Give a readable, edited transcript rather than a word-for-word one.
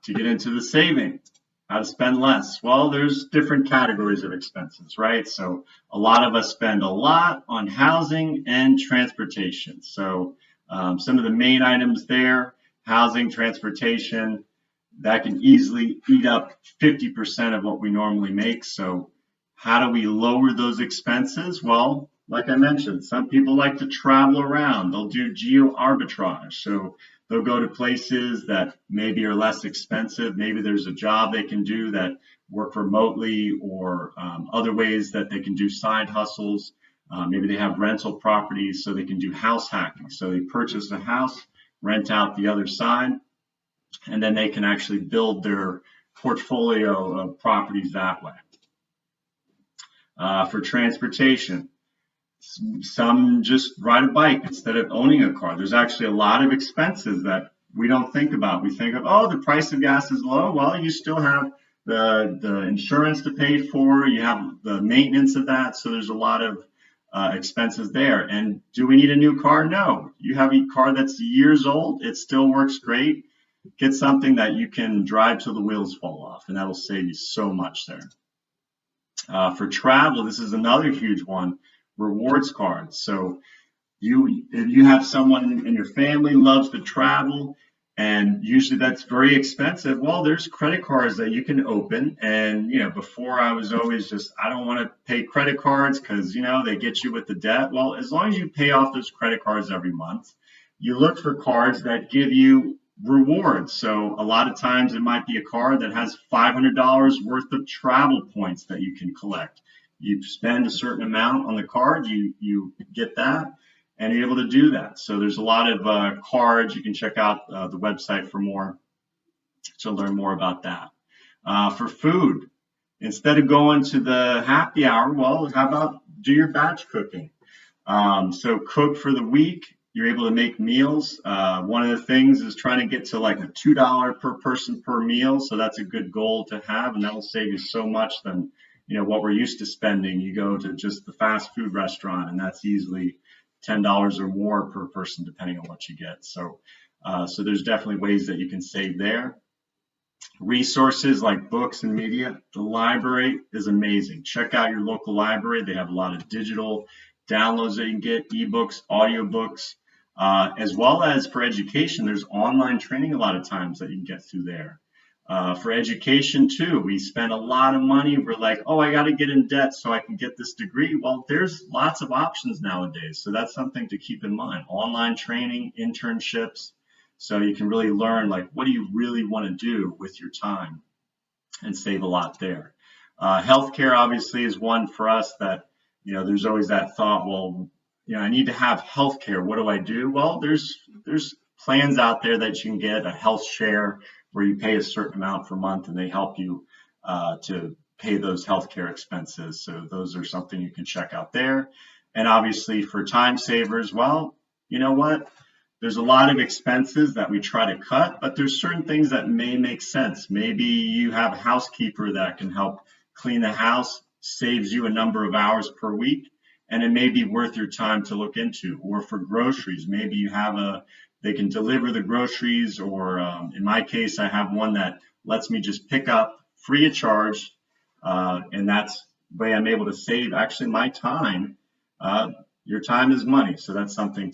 to get into the saving, how to spend less. Well, there's different categories of expenses, right? So a lot of us spend a lot on housing and transportation. So some of the main items there, housing, transportation, that can easily eat up 50% of what we normally make. So how do we lower those expenses? Well, like I mentioned, some people like to travel around. They'll do geo arbitrage. So they'll go to places that maybe are less expensive. Maybe there's a job they can do that work remotely, or other ways that they can do side hustles. Maybe they have rental properties, so they can do house hacking. So they purchase a house, rent out the other side, and then they can actually build their portfolio of properties that way. For transportation, some just ride a bike instead of owning a car. There's actually a lot of expenses that we don't think about. We think of, oh, the price of gas is low. Well, you still have the insurance to pay for. You have the maintenance of that. So there's a lot of expenses there. And do we need a new car? No. You have a car that's years old. It still works great. Get something that you can drive till the wheels fall off, and that'll save you so much there. For travel, this is another huge one. Rewards cards. So if you have someone in your family loves to travel, and usually that's very expensive, well, there's credit cards that you can open. And before I was always just, I don't want to pay credit cards because they get you with the debt. Well, as long as you pay off those credit cards every month, you look for cards that give you rewards. So a lot of times it might be a card that has $500 worth of travel points that you can collect. You spend a certain amount on the card, you get that, and you're able to do that. So there's a lot of cards. You can check out the website for more to learn more about that. For food, instead of going to the happy hour, well, how about do your batch cooking? So cook for the week. You're able to make meals. One of the things is trying to get to like a $2 per person per meal. So that's a good goal to have, and that will save you so much than what we're used to spending. You go to just the fast food restaurant, and that's easily $10 or more per person, depending on what you get. So there's definitely ways that you can save there. Resources like books and media. The library is amazing. Check out your local library. They have a lot of digital downloads that you can get, ebooks, audiobooks, as well as for education. There's online training a lot of times that you can get through there. For education too, we spend a lot of money. We're like, oh, I got to get in debt so I can get this degree. Well, there's lots of options nowadays. So that's something to keep in mind. Online training, internships. So you can really learn, like, what do you really want to do with your time and save a lot there. Healthcare obviously is one for us that, there's always that thought, well, I need to have healthcare. What do I do? Well, there's plans out there that you can get, a health share, where you pay a certain amount per month and they help you to pay those healthcare expenses. So those are something you can check out there. And obviously for time savers, well, you know what? There's a lot of expenses that we try to cut, but there's certain things that may make sense. Maybe you have a housekeeper that can help clean the house, saves you a number of hours per week, and it may be worth your time to look into. Or for groceries, maybe you have they can deliver the groceries, or in my case, I have one that lets me just pick up free of charge, and that's the way I'm able to save actually my time. Your time is money, so that's something to